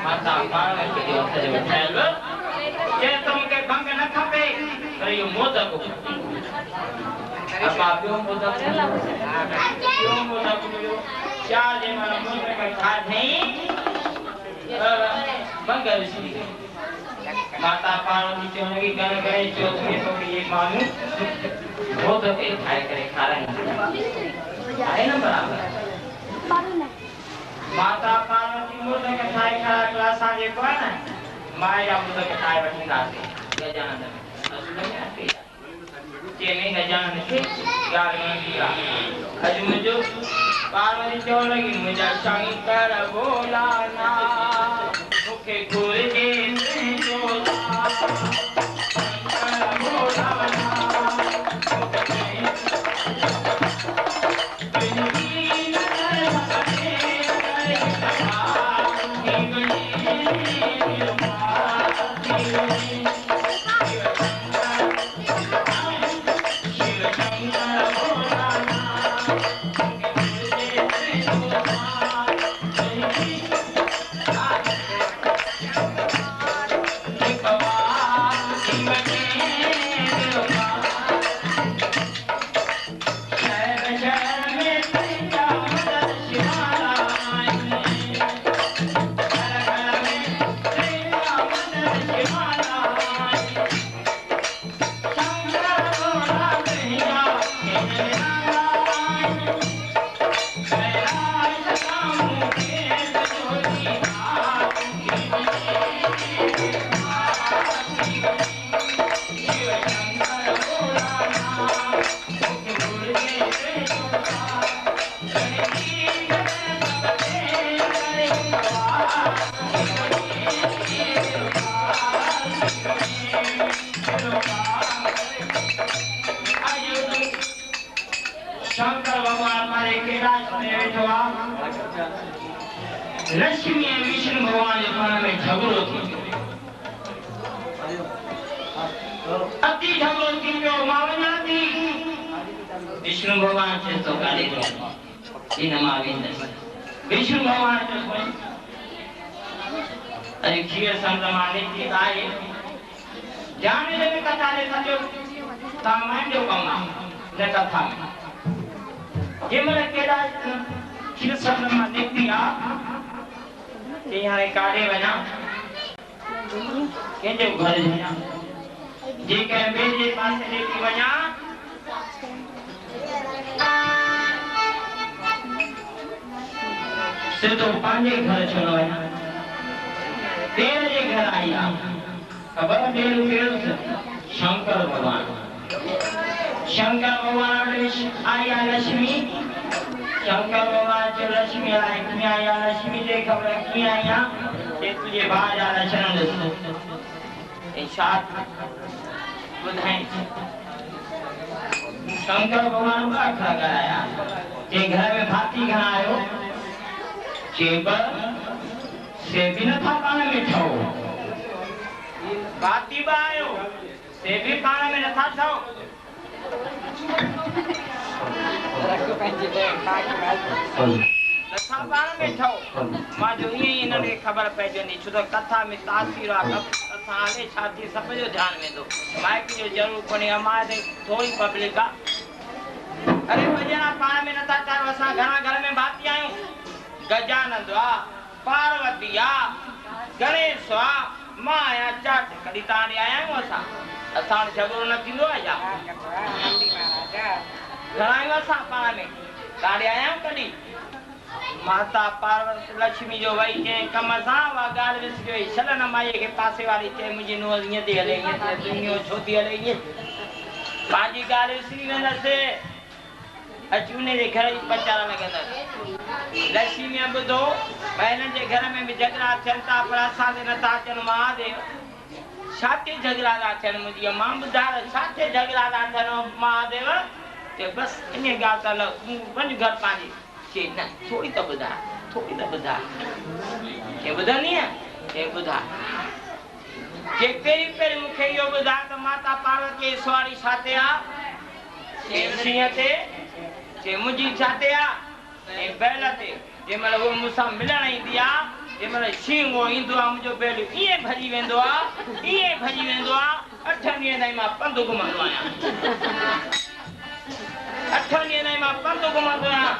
माता पार्वती जो हथ जो ठहल जे तुमके भंग न खपे पर यो मोदक अब आप यो मोदक यो चार जे माना मोदक में खा नहीं भंग ऋषि माता पार्वती चोने की गण गए चौथ में तो ये मालूम मोदक खाए करे खा रहे है ना बराबर माता पार्वती मोदक खाए खा क्लास आगे कोई ना माया मोदक खाए बैठी खाते गजानन असुर में आते चेने गजानन से गाल में दिया आज मुझे पार्वती चोर लगी मुझे शंकर बोला ना मुखे खुर के जोला शंकर बोला ना लक्ष्मी विष्णु भगवान जो पाण में झगड़ो थी अति झगड़ो थी जो मावना थी विष्णु भगवान से तो गाली दो इन माविंद विष्णु भगवान से अरे खीर संतमाने की आए जाने दे कथा ले सजो सामान जो कमा ले कथा ये मेरे केड़ा खीर संतमाने की आ ये यहाँ काढ़े बना के जो घर बना जे के मेरे पास लेके बना से तो पांचे घर छोड़ो है तेरे जे घर आया खबर तेरे तेरे शंकर भगवान आया लक्ष्मी शंकर भगवान जो लक्ष्मी आए कि आया लक्ष्मी जे खबर की आया ये तुझे बाहर आला चरण दे इन सात बुधाई शंकर भगवान का खड़ा कराया ये घर में भाती घर आयो चेबर से भी न था पाने में छो भाती बायो से भी पाने में न था छो कथा पाण में ठो मां जो ये इन्हनि खे ख़बर पइजंदी छो त कथा में तासीर आहे कथा हले छा थी सब जो ध्यान वेंदो माइक जो जरूर कोन्हे हमारे थोड़ी पब्लिक आहे अरे भॼन पाण में नथा चाहियो असां घणा घर में भाती आहियूं गजानंद आ पार्वती आ गणेश आ मां आहियां चाट कॾहिं तव्हां ॾे आया आहियूं असां झगड़ो न थींदो आहे छा घणा आहियूं असां पाण में तव्हां ॾे आया आहियूं कॾहिं माता पार्वती लक्ष्मी जो वही के कम सां वा गाल विसरी वई छलन माईअ खे पासे वारी चए मुंहिंजी नुंहुं ईअं थी हले ईअं थी दुनिया छो थी हले ईअं पंहिंजी ॻाल्हि विसरी वेंदसि अचूने जे घर जी पचारा लॻंदसि लक्ष्मी ॿुधो हिननि जे घर में बि झगड़ा थियनि था पर असां ते नथा अचनि महादेव छा ते झगड़ा था थियनि मुंहिंजी मां ॿुधाए छा ते झगड़ा था थियनि महादेव ते बसि इन ॻाल्हि त हलो तूं वञ घर पंहिंजी के न थोड़ी तो बुधा के बुधनी है के बुधा के पेरी पेरी मुखे यो बुधा तो माता पार्वती सवारी साथे आ के सिंह ते के मुजी साथे आ ए बेलते जे मल वो मुसा मिलण ईंदी आ जे मल शींगो ईंदो आ मुंहिंजो बेल ईअं भॼी वेंदो आ 8 ॾींहं ताईं मां पंधु घुमंदो आहियां 8 ॾींहं ताईं मां पंधु घुमंदो आहियां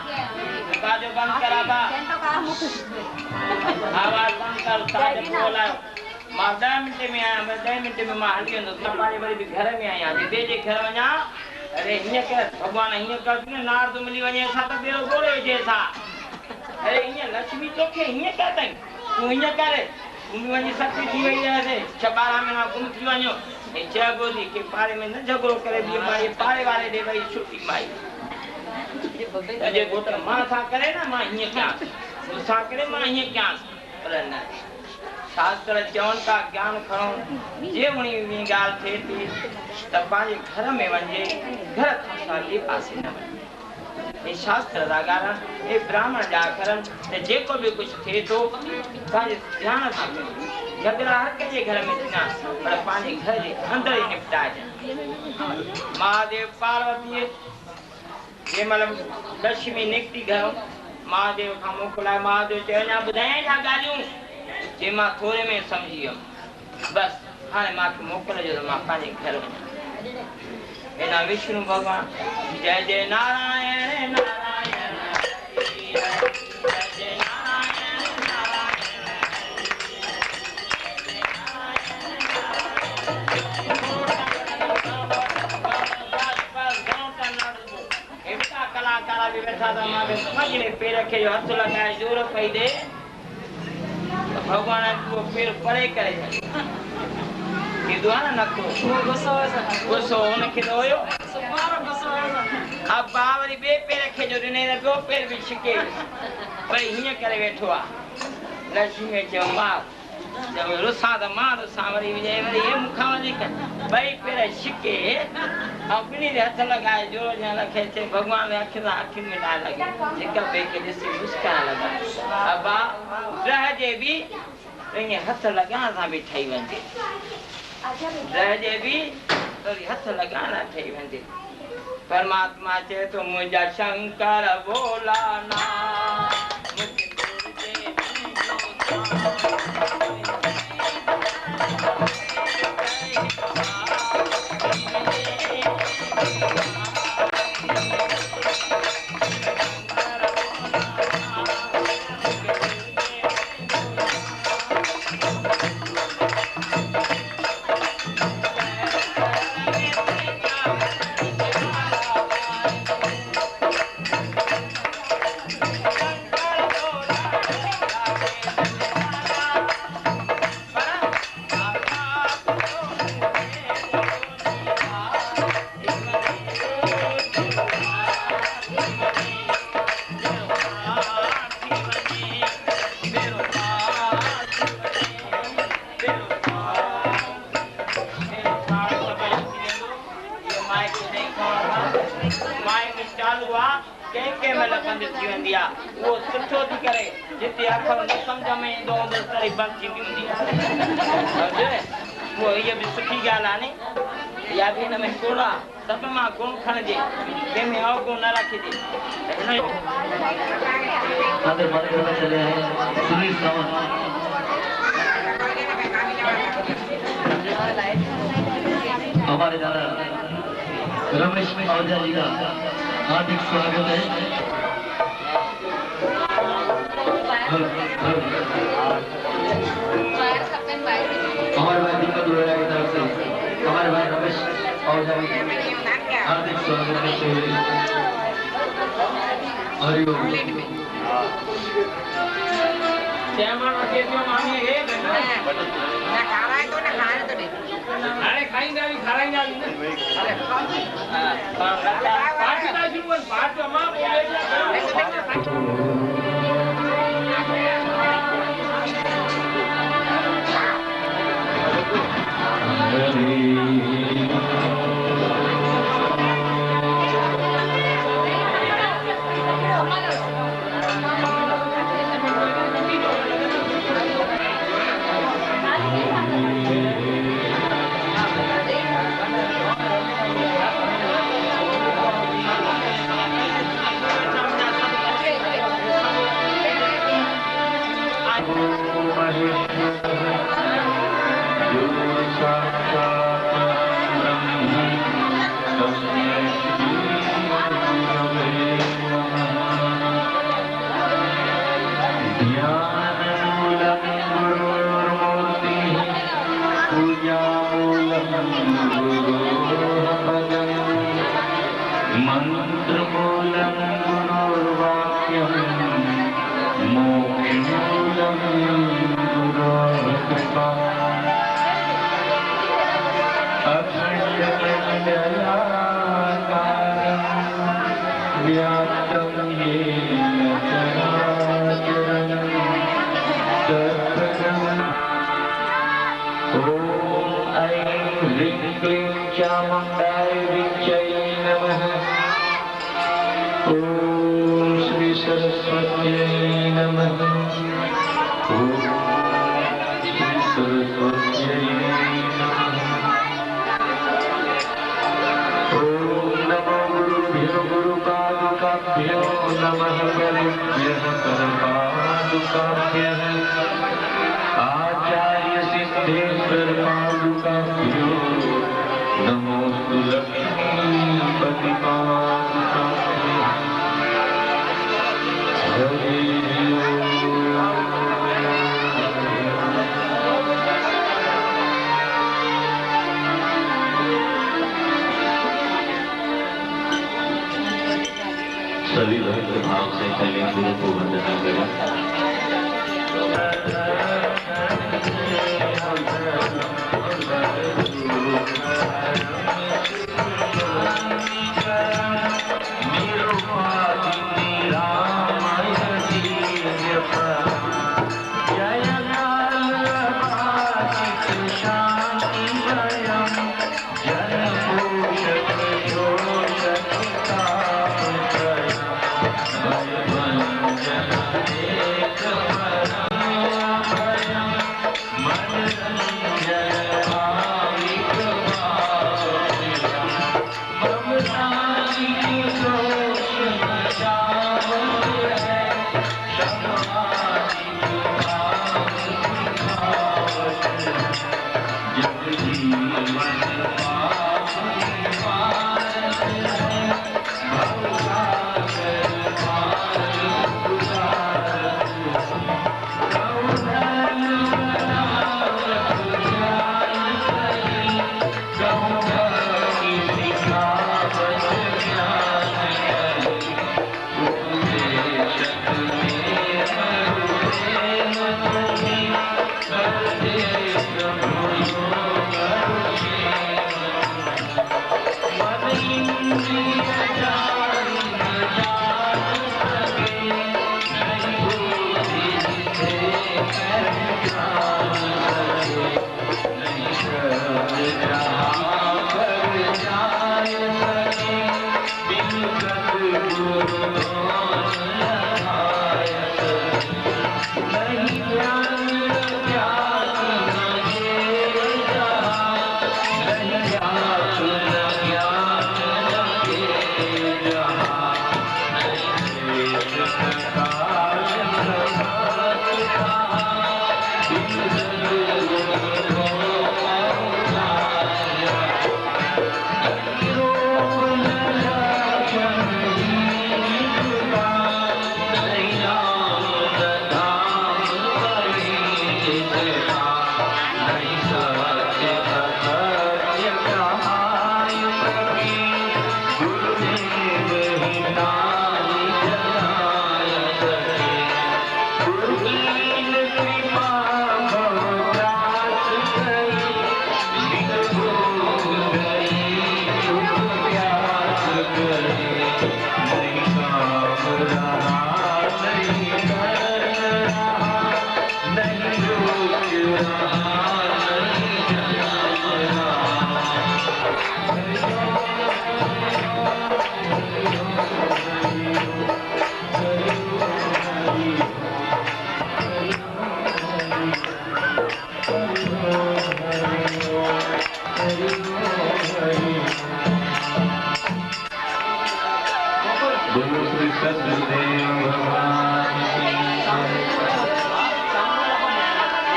बाजो बंदि करा बा आवाज़ बंदि कर ताजे बोलायो मां 10 मिंट में आहियां 10 मिंट में मां हली वेंदो सपारी वरी बि घर में आहियां जे ॿिए जे घर वञा अरे हीअं कर भॻवान हीअं कर न नारद मिली वञे असां त ॿेड़ो ॿोड़े विझे असां अरे हीअं लक्ष्मी तोखे हीअं कर अथई तूं हीअं कर तूं बि वञी सती थी वई आहे 6-12 महीना गुम थी वञो ऐं चइबो थी की पाड़े में न झगड़ो करे ॿी माई पाड़े वारे ॾे वई छुटी माई अॼु घोट मां सां करे न मां हीअं कयांसि तोसां करे मां हीअं कयांसि पर न शास्त्र चवनि था ज्ञान खणो जे वणी ॻाल्हि थिए थी त पंहिंजे घर में वञे घर खां ॿिए पासे न वञे शास्त्र जा ॻाल्हि हे ब्राह्मण जा अखरनि त जेको बि कुझु थिए थो पंहिंजे ध्यान सां झगड़ा हर कंहिंजे घर में थींदा पर पंहिंजे घर जे अंदरि ई निपटाइजनि महादेव पार्वतीअ जंहिं महिल लक्ष्मी निकिती घर महादेव खां मोकिलाए महादेव चयो अञा ॿुधायां छा ॻाल्हियूं जे मां थोरे में सम्झी वियुमि बसि हाणे मूंखे मोकिलिजो त मां पंहिंजे घर वञा हेॾा विष्णु भॻवान जय जय नारायण नारायण जय जय नारायण नारायण कलाकार बि वेठा था मां पंहिंजे पेर खे हथ लॻाए जोर पई ॾे भगवान को पेर परे करे कीधो आहे न नथो गुस्सो हुनखे त हुयो अब वरी ॿिए पेर खे जो ॾिने त ॿियो पेर बि छिके वरी हीअं करे वेठो आहे लक्ष्मी चयो मां रुसां त मां रुसां वरी वरी हे मूंखां वधीक ॿई पेर छिके ऐं ॿिन्ही ते हथ लॻाए जोर ॾियण लखे चए भॻवान अखियुनि सां अखियुनि में ॾाढ लॻे हिक ॿिए खे ॾिसी मुस्काइण लॻा अबा रहजे बि ईअं हथ लॻाइण सां बि ठही वञे रहजे बि वरी हथ लॻाइण ठही वेंदे परमात्मा चए थो मुंहिंजा शंकर भोला नाथ वो सुठो थी करे जिते अखर न समझ में ईंदो हूंदसि तॾहिं बंदि थींदी हूंदी आहे वो इहा बि सुठी ॻाल्हि आहे नी इहा बि हिन में गुण आहे सभ मां गुण खणिजे कंहिंमें अवगुण न रखिजे हमारे दादा रमेश आहूजा जी का हार्दिक स्वागत है हमारे भाई दीपक दुलेरा की तरफ से हमारे भाई रमेश आहूजा की हार्दिक स्वागत करते हुए हरिओम अरे खाईंदा भी खाराईंदा भी अरे पार्टी ना शुरू कर पार्टी मां चामुण्डाय विद्यै नमः। ॐ श्री सरस्वत्यै नमः। ॐ श्री सरस्वत्यै नमः। ॐ नमो गुरुभ्यो गुरुपादुकाभ्यो नमः। गुरुभ्यः परपादुकाभ्यः आचार्य सिद्धेश्वर पादुकाभ्यो नमोस्तु। लक्ष्मीपति पादुकाभ्यः हरि सभी भक्त भाव से पहले गुरु को वंदना करें।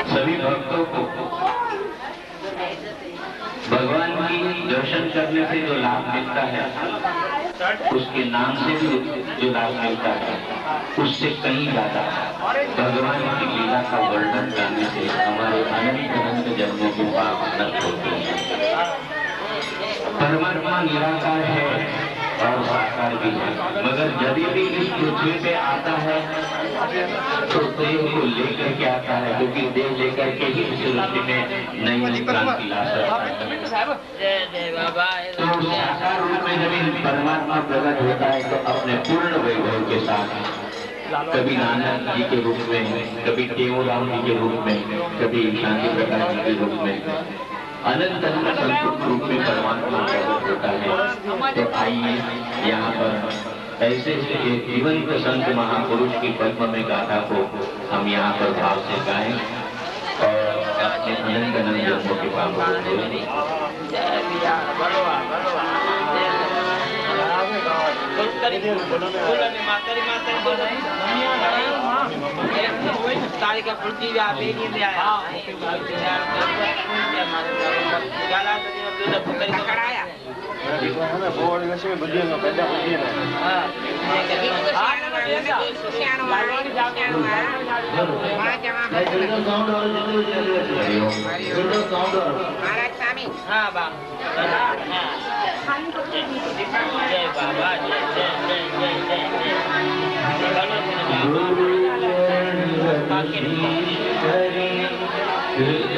सभी भक्तों को भगवान की दर्शन करने से जो लाभ मिलता है, उसके नाम से भी जो लाभ मिलता है, उससे कहीं ज्यादा भगवान की लीला का वर्णन करने से हमारे अनंत अनंत जन्मों के पाप नष्ट होते हैं। परमात्मा निराकार है और साकार भी है, मगर जब भी इस पृथ्वी पे आता है तो देह को लेकर के आता है, क्योंकि देह लेकर के ही इस सृष्टि में नई क्रांति ला सकता है। तो साकार रूप में जब परमात्मा प्रकट होता है तो अपने पूर्ण वैभव के साथ कभी नानक जी के रूप में, कभी टेऊराम जी के रूप में, कभी शांति प्रकाश जी के रूप में अनंत अनंत संस्कृत रूप में परमात्मा प्रकट होता है। तो आइए यहाँ पर ऐसे एक जीवंत संत महापुरुष की पद्म में गाथा को हम यहाँ पर भाव से गाएं और अपने अनंत अनंत जन्मों के पापों को तारी का पृथ्वी बेनी में आया कराया हाँ बाबा जय बाबा कृष्ण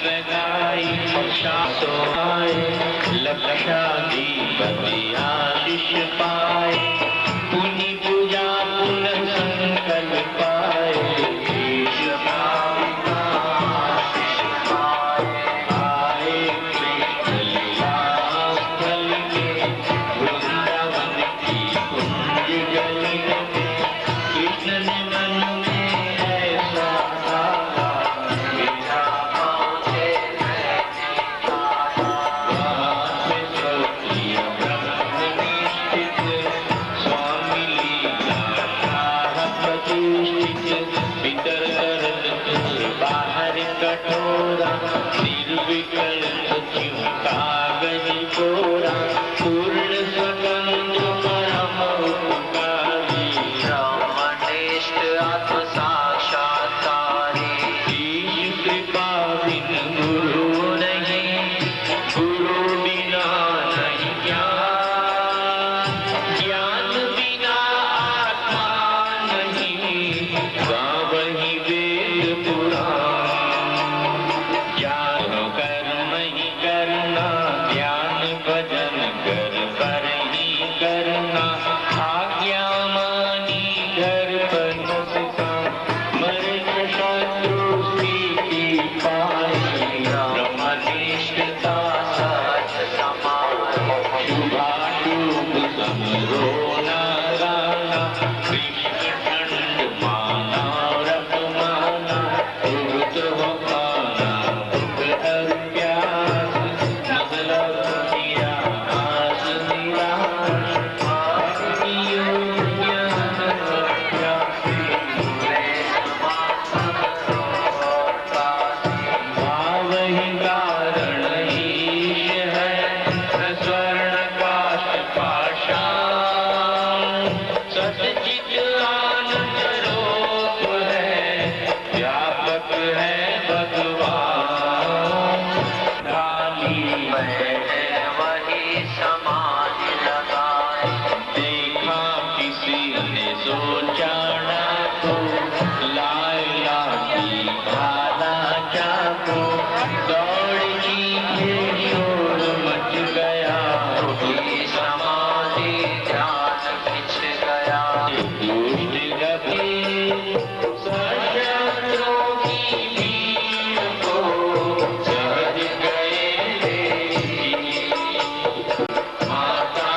लगाई शासो आए लक्षाधिपति आशीष पाए पुनि पूजा पुनः संकल्प पाए ईश भाविका आशीष पाए आए कृष्ण लीला स्थल में वृंदावन की कुंज गली में कृष्ण ने मन में ऐसा कहा बिना पहुंचे स्वामी लीला प्रतिष्ठित भीतर गर्द बाहर कठोरा निर्विकल्प क्यों कागज कोरा पूर्ण स्वतंत्र परम उपकारी ब्रह्मनिष्ठ आत्म साक्षात्कारी ईश कृपा बिन गुरु नहीं गुरु बिना नहीं ज्ञान ज्ञान बिना आत्मा नहीं गावहि वेद पुराण ज्ञान कर्म ही करना ज्ञान भजन कर ही करना आज्ञा मानी घर पर बसता मरण शत्रु की पाई ब्रह्मनिष्ठता सच समाए शुभाशुभ समरो नारायण कृष्ण खंड माना रब माना भूत हो पाना भूत अज्ञास मतलब किया आस निराश ज्ञान भाव ही कारण ईश है स्वर्ण काष्ठ पाषाण सच्चित आनंद रूप है व्यापक है भगवान काली है वही समाधि लगाए देखा किसी ने सोचा ना तो लाया की भाला चाको दौड़ की शोर मच गया समाधि ध्यान खिंच गया दुष्ट गभीर सशस्त्रों की भीड़ को सहज गए माता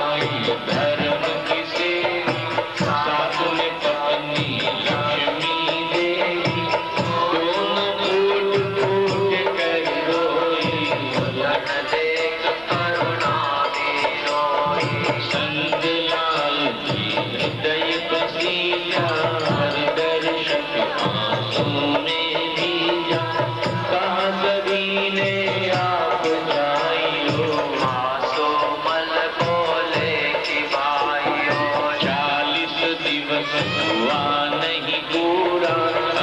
आई धर्म किसे साथ में पत्नी लक्ष्मी देवी दोनों फूट फूट कर रोई जन देख करुणा में रोई संत लाल जी हृदय बसीजा हर दर्शक आंसू ने भीजा कहा सभी ने आप जाइयो आंसू मल बोले कि भाइयों 40 दिवस हुआ नहीं पूरा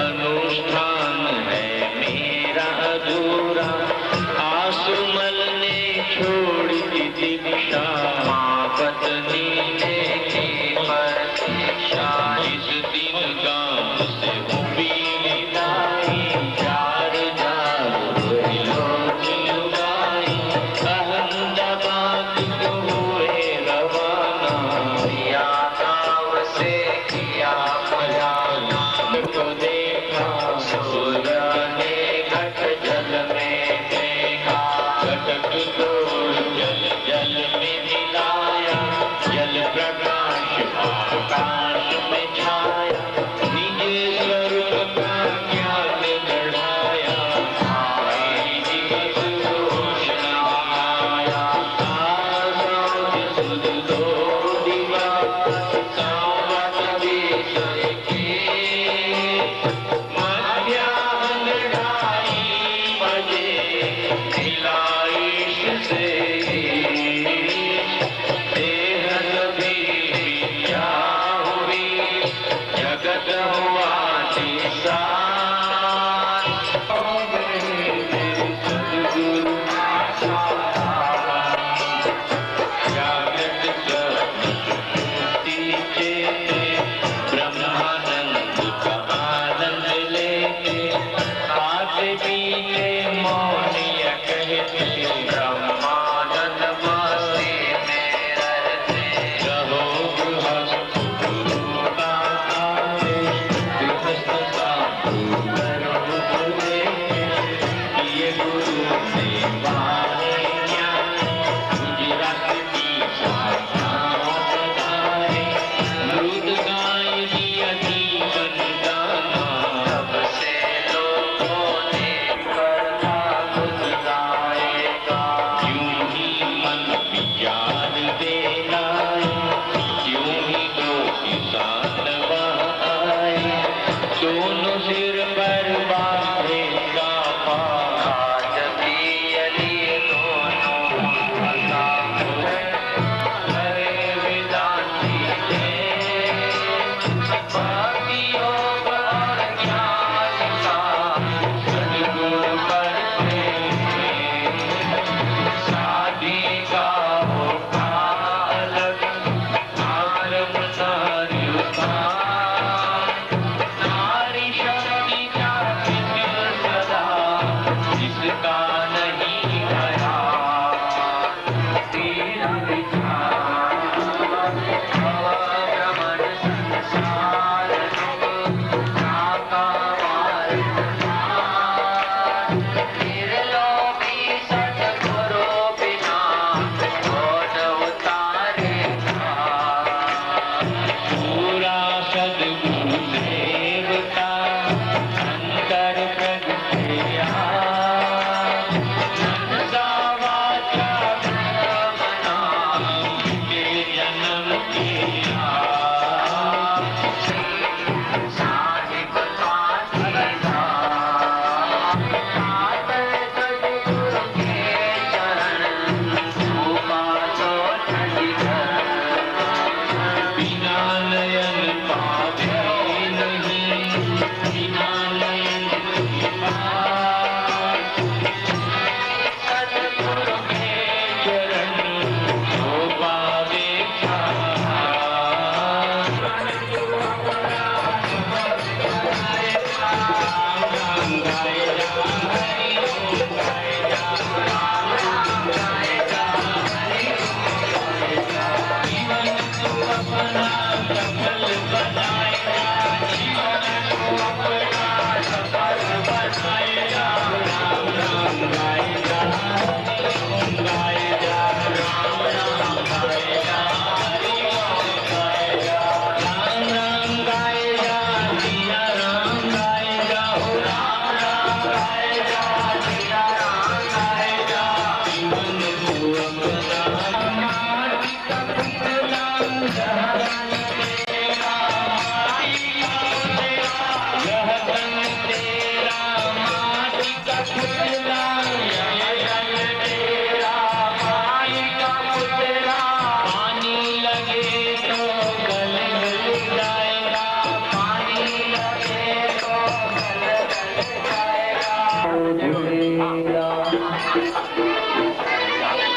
अनुष्ठान है मेरा अधूरा आसुमल ने छोड़ दी दीक्षा माँ पत्नी ने की प्रतीक्षा इस दिन गांव से उपीली लाई 4,000 लोग लुगाई अहमदाबाद को हुए रवाना या गांव से किया फलाना को देखा सूर्य ने घट जल में देखा घटक तोड़ जल जल में मिला का नहीं गया तेरा विचार भ्रमण संसार जाता निर्लोभी सतगुरु बिना बोध उतारे पूरा सदगुरु देवता अंतर प्रगटया मनसा वाचा कर्मणा के जन्म किया साहिब पातीदा सतगुरु के चरण छूपा तो ठंडकर बिना नयन पावे नहीं बिना नयन की बात सतगुरु के चरण छूपा देखा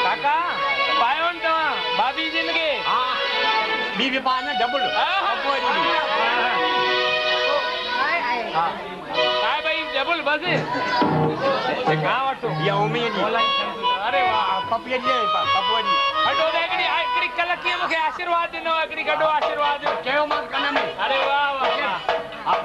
કાકા પાયો ને તમે ભાભી જિંદગી બીવી પાને ડબલ काय भाई डबल बस का वाटतो या उमेदी अरे वाह पपियली पपवडी हटो देखड़ी एकड़ी कलकी मुखे आशीर्वाद देनो एकड़ी गडो आशीर्वाद केव मत कने में अरे वाह वाह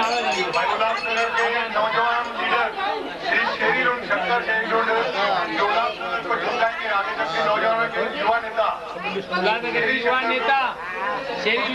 उल्लासनगर के नौजवान लीडर श्री शेरी रोड शंकर शेरी रोड जो उल्लासनगर को जिलाएंगे आगे तक के नौजवानों के युवा नेता युवा नेता शेरी